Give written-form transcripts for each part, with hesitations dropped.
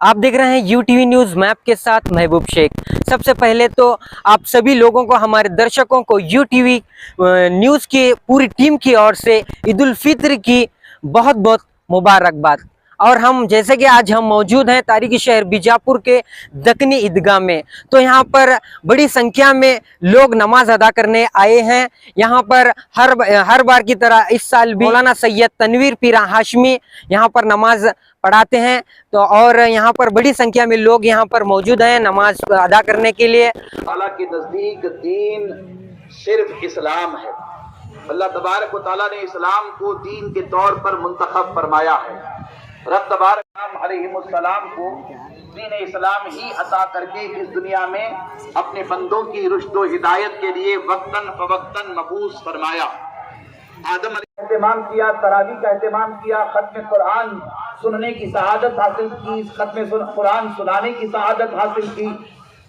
आप देख रहे हैं यूटीवी न्यूज़ मैप के साथ महबूब शेख। सबसे पहले तो आप सभी लोगों को, हमारे दर्शकों को यूटीवी न्यूज़ की पूरी टीम की ओर से ईद उल फित्र की बहुत बहुत मुबारकबाद। और हम जैसे कि आज हम मौजूद हैं तारीखी शहर बीजापुर के दक्कनी ईदगाह में, तो यहाँ पर बड़ी संख्या में लोग नमाज अदा करने आए हैं। यहाँ पर हर बार की तरह इस साल भी मौलाना सैयद तनवीर पीर हाशमी यहाँ पर नमाज पढ़ाते हैं। तो और यहाँ पर बड़ी संख्या में लोग यहाँ पर मौजूद हैं नमाज अदा करने के लिए। अल्लाह के नजदीक दीन सिर्फ इस्लाम है। अल्लाह तबारक व तआला ने इस्लाम को दीन के तौर पर मुंतखब फरमाया है। रब तबारक अलैहिस्सलाम को दीन इस्लाम ही अता करके इस दुनिया में अपने बंदों की रुश्द व हिदायत के लिए वक्तन फवक्तन मबूस फरमाया। आदम का एहतमाम किया, तरावी का एहतमाम किया, खत्म कुरान सुनने की सआदत हासिल की, खत्म कुरान सुनाने की सआदत हासिल की।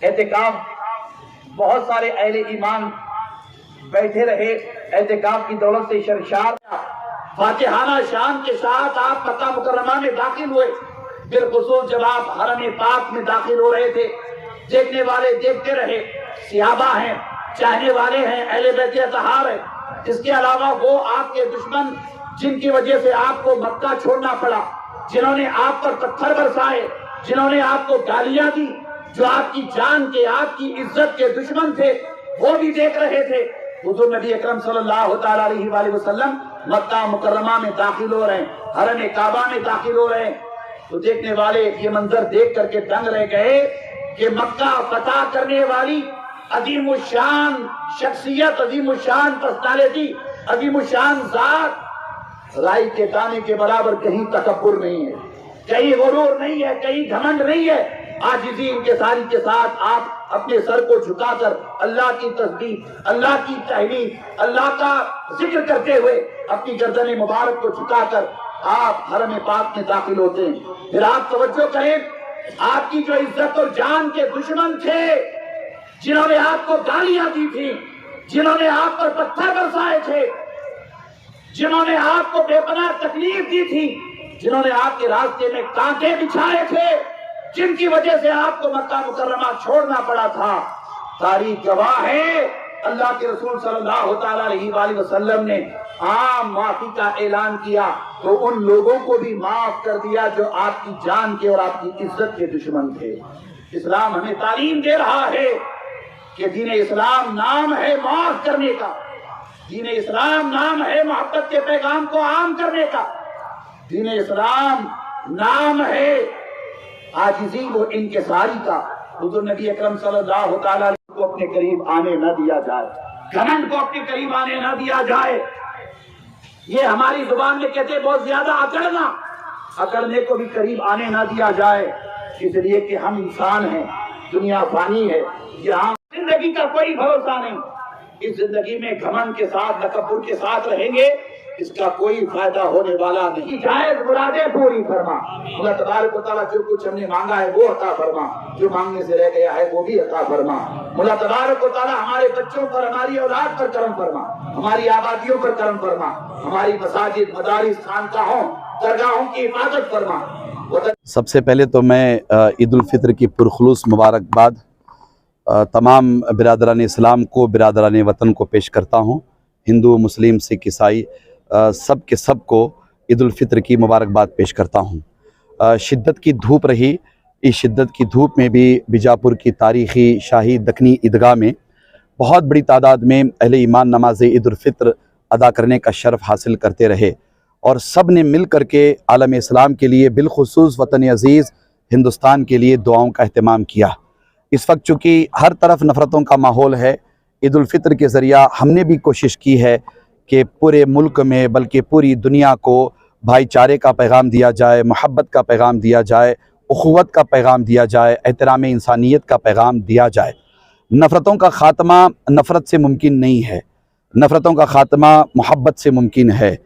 एहतिकाफ बहुत सारे अहले ईमान बैठे रहे, एहतिकाफ की दौलत से शर्शार फातिहाना शान के साथ आप मक्का मुकर्रमा में दाखिल हुए। बिलखुसूस जब आप हरम पाक में दाखिल हो रहे थे, देखने वाले देखते रहे, सिहाबा हैं, चाहने वाले हैं, अहले बैत अतहार है। इसके अलावा वो आपके दुश्मन जिनकी वजह से आपको मक्का छोड़ना पड़ा, जिन्होंने आप पर पत्थर बरसाए, जिन्होंने आपको गालियां दी, जो आपकी जान के, आपकी इज्जत के दुश्मन थे, वो भी देख रहे थे। हुजूर नबी अकरम सल्लल्लाहु तआला अलैहि वसल्लम मक्का मुकर्रमा में दाखिल हो रहे हैं, हरम काबा में दाखिल हो रहे हैं। तो देखने वाले ये मंजर देख करके दंग रह गए कि मक्का फतह करने वाली अजीमुशान शख्सियत, अजीमुशान पर्सनालिटी, अजीमुशान जात, राई के दाने के बराबर कहीं तकब्बुर नहीं है, कहीं गुरूर नहीं है, कहीं घमंड नहीं है। आजिज़ी इंकिसारी के साथ आप अपने सर को झुकाकर अल्लाह की तस्बीह, अल्लाह की तहलील, अल्लाह का जिक्र करते हुए अपनी गर्दन मुबारक को झुकाकर आप हरम पाक में दाखिल होते हैं। फिर आप तवज्जो करें, आपकी जो इज्जत और जान के दुश्मन थे, जिन्होंने आपको गालियां दी थी, जिन्होंने आप पर पत्थर बरसाए थे, जिन्होंने आपको बेपनाह तकलीफ दी थी, जिन्होंने आपके रास्ते में कांटे बिछाए थे, जिनकी वजह से आपको मक्का मुकर्रमा छोड़ना पड़ा था, तारीख गवाह है। अल्लाह के रसूल सल्लल्लाहु तआला अलैहि वसल्लम ने आम माफी का ऐलान किया तो उन लोगों को भी माफ कर दिया जो आपकी जान के और आपकी इज्जत के दुश्मन थे। इस्लाम हमें तालीम दे रहा है कि दीन इस्लाम नाम है माफ करने का, दीन इस्लाम नाम है मोहब्बत के पैगाम को आम करने का, दीन इस्लाम नाम है आजिज़ी वो इंकिसारी का। हुज़ूर नबी अकरम सल्लल्लाहु तआला अलैहि वसल्लम को अपने करीब आने न दिया जाए, घमंड को अपने करीब आने न दिया जाए। ये हमारी जुबान में कहते बहुत ज्यादा अकड़ना, अकड़ने को भी करीब आने न दिया जाए, इसलिए कि हम इंसान हैं, दुनिया फानी है, यहाँ जिंदगी का कोई भरोसा नहीं। इस जिंदगी में घमंड के साथ, तकब्बुर के साथ रहेंगे, इसका कोई फायदा होने वाला नहीं। जायज मुरादें पूरी फरमा। अल्लाह तबारक व तआला जो कुछ हमने मांगा है वो अता फरमा, जो मांगने से रह गया है वो भी अता फरमा। अल्लाह तबारक व तआला हमारे बच्चों पर, हमारी औलाद पर करम फरमा, हमारी आबादियों पर करम फरमा, हमारी मसाजिद, मदारिस, खानकाहों, दरगाहों की हिफाजत फरमा। सबसे पहले तो मैं ईद उल फित्र की पुरखुलूस मुबारकबाद तमाम बिरादरान इस्लाम को, बिरादरान वतन को पेश करता हूँ। हिंदू, मुस्लिम, सिख, ईसाई सब के सब को ईद उल फित्र की मुबारकबाद पेश करता हूँ। शिद्दत की धूप रही, इस शिद्दत की धूप में भी बीजापुर की तारीख़ी शाही दक्कनी ईदगाह में बहुत बड़ी तादाद में अहले ईमान नमाज ईद उल फित्र अदा करने का शर्फ हासिल करते रहे और सब ने मिल कर के आलम इस्लाम के लिए, बिलखुसूस वतन अज़ीज़ हिंदुस्तान के लिए दुआओं का अहतमाम किया। इस वक्त चूँकि हर तरफ नफ़रतों का माहौल है, ईद उल फित्र के ज़रिया हमने भी कोशिश की है कि पूरे मुल्क में बल्कि पूरी दुनिया को भाईचारे का पैगाम दिया जाए, मोहब्बत का पैगाम दिया जाए, उख़ुवत का पैगाम दिया जाए, एहतराम इंसानियत का पैगाम दिया जाए। नफ़रतों का ख़ात्मा नफ़रत से मुमकिन नहीं है, नफ़रतों का ख़ात्मा मोहब्बत से मुमकिन है।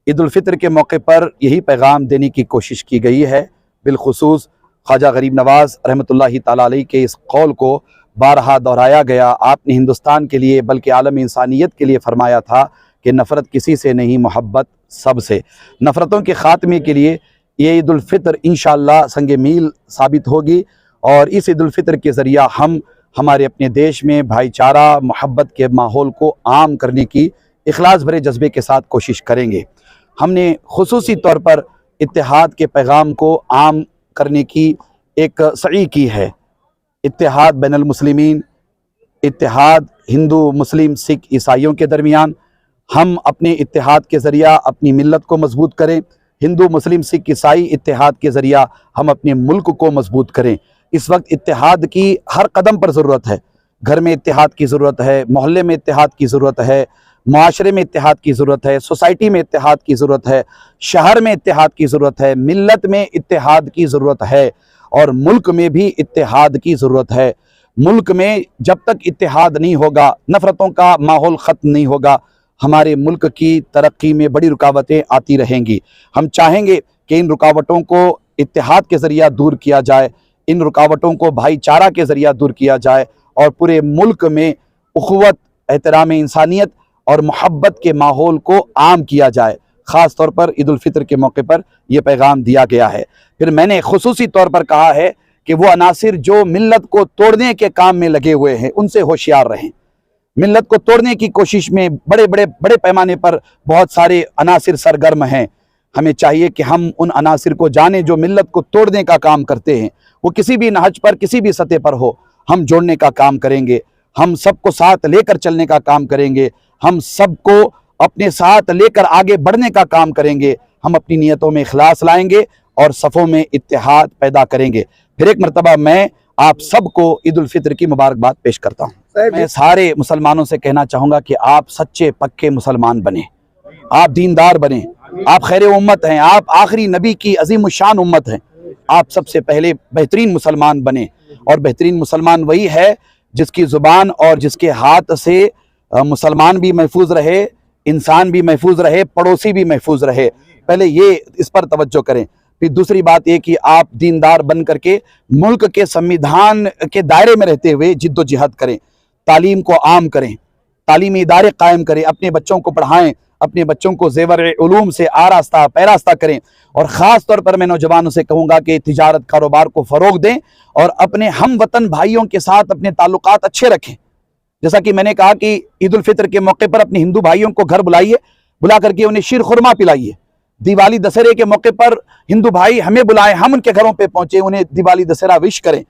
ईद उल फित्र के मौके पर यही पैगाम देने की कोशिश की गई है। बिलखुसूस ख्वाजा गरीब नवाज़ रहमतुल्लाहि ताला अलैह के इस कौल को बारहा दोहराया गया। आपने हिंदुस्तान के लिए बल्कि आलम इंसानियत के लिए फ़रमाया था कि नफ़रत किसी से नहीं, मोहब्बत सब से। नफ़रतों के ख़ात्मे के लिए ये ईद उल फितर इंशाअल्लाह संग मील साबित होगी और इस ईद उल फितर के ज़रिया हम हमारे अपने देश में भाईचारा मोहब्बत के माहौल को आम करने की इखलास भरे जज्बे के साथ कोशिश करेंगे। हमने खुसूसी तौर पर इत्तेहाद के पैगाम को आम करने की एक सई की है। इत्तेहाद बैनुल मुस्लिमीन, इत्तेहाद हिंदू मुस्लिम सिख ईसाइयों के दरमियान। हम अपने इत्तेहाद के ज़रिया अपनी मिल्लत को मजबूत करें। हिंदू मुस्लिम सिख ईसाई इत्तेहाद के ज़रिया हम अपने मुल्क को मजबूत करें। इस वक्त इत्तेहाद की हर कदम पर ज़रूरत है। घर में इत्तेहाद की ज़रूरत है, मोहल्ले में इत्तेहाद की ज़रूरत है, माशरे में इत्तेहाद की ज़रूरत है, सोसाइटी में इत्तेहाद की ज़रूरत है, शहर में इत्तेहाद की ज़रूरत है, मिल्लत में इत्तेहाद की ज़रूरत है और मुल्क में भी इत्तेहाद की ज़रूरत है। मुल्क में जब तक इत्तेहाद नहीं होगा, नफ़रतों का माहौल ख़त्म नहीं होगा, हमारे मुल्क की तरक्की में बड़ी रुकावटें आती रहेंगी। हम चाहेंगे कि इन रुकावटों को इत्तेहाद के ज़रिया दूर किया जाए, इन रुकावटों को भाईचारा के ज़रिया दूर किया जाए और पूरे मुल्क में उख़्वत, एहतराम इंसानियत और मोहब्बत के माहौल को आम किया जाए। ख़ास तौर पर ईद उल फितर के मौके पर यह पैगाम दिया गया है। फिर मैंने खुसूसी तौर पर कहा है कि वो अनासिर जो मिल्लत को तोड़ने के काम में लगे हुए हैं उनसे होशियार रहें। मिल्लत को तोड़ने की कोशिश में बड़े पैमाने पर बहुत सारे अनासिर सरगर्म हैं। हमें चाहिए कि हम उन अनासिर को जानें जो मिल्लत को तोड़ने का काम करते हैं। वो किसी भी नहज पर, किसी भी सतह पर हो, हम जोड़ने का काम करेंगे, हम सबको साथ लेकर चलने का काम करेंगे, हम सबको अपने साथ लेकर आगे बढ़ने का काम करेंगे। हम अपनी नीयतों में इखलास लाएंगे और सफ़ों में इत्तेहाद पैदा करेंगे। फिर एक मरतबा मैं आप सबको ईद उल फितर की मुबारकबाद पेश करता हूँ। मैं सारे मुसलमानों से कहना चाहूँगा कि आप सच्चे पक्के मुसलमान बने, आप दीनदार बने, आप खैर उम्मत हैं, आप आखिरी नबी की अजीम शान उम्मत हैं। आप सबसे पहले बेहतरीन मुसलमान बने और बेहतरीन मुसलमान वही है जिसकी ज़ुबान और जिसके हाथ से मुसलमान भी महफूज रहे, इंसान भी महफूज रहे, पड़ोसी भी महफूज रहे। पहले ये इस पर तवज्जो करें। फिर दूसरी बात ये कि आप दीनदार बन करके मुल्क के संविधान के दायरे में रहते हुए जिद्दोजहद करें, तालीम को आम करें, तालीमी इदारे कायम करें, अपने बच्चों को पढ़ाएं, अपने बच्चों को ज़ेवर उलूम से आरास्ता पैरास्ता करें। और ख़ास तौर पर मैं नौजवानों से कहूँगा कि तिजारत कारोबार को फ़रोग़ दें और अपने हम वतन भाइयों के साथ अपने ताल्लुकात अच्छे रखें। जैसा कि मैंने कहा कि ईद उल फितर के मौके पर अपने हिंदू भाइयों को घर बुलाइए, बुला करके उन्हें शीर खुरमा पिलाइए। दिवाली दशहरे के मौके पर हिंदू भाई हमें बुलाएं, हम उनके घरों पे पहुंचे, उन्हें दिवाली दशहरा विश करें।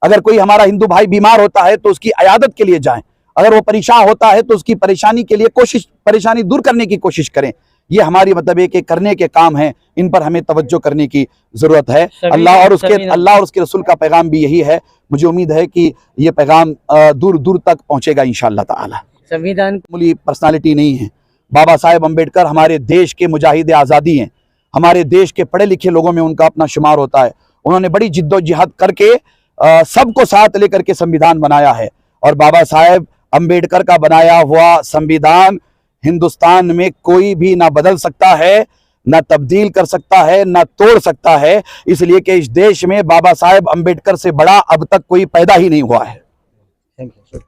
अगर कोई हमारा हिंदू भाई बीमार होता है तो उसकी अयादत के लिए जाएं, अगर वो परेशान होता है तो उसकी परेशानी के लिए परेशानी दूर करने की कोशिश करें। ये हमारी मतलब एक करने के काम है, इन पर हमें तवज्जो करने की जरूरत है। अल्लाह और उसके रसूल का पैगाम भी यही है। मुझे उम्मीद है कि ये पैगाम दूर दूर तक पहुंचेगा इंशाअल्लाह ताला। संविधान मामूली पर्सनालिटी नहीं है। बाबा साहेब अम्बेडकर हमारे देश के मुजाहिद आज़ादी हैं, हमारे देश के पढ़े लिखे लोगों में उनका अपना शुमार होता है। उन्होंने बड़ी जिद्दोजहद करके सबको साथ लेकर के संविधान बनाया है और बाबा साहेब अम्बेडकर का बनाया हुआ संविधान हिंदुस्तान में कोई भी ना बदल सकता है, ना तब्दील कर सकता है, ना तोड़ सकता है। इसलिए कि इस देश में बाबा साहेब अम्बेडकर से बड़ा अब तक कोई पैदा ही नहीं हुआ है। Thank you.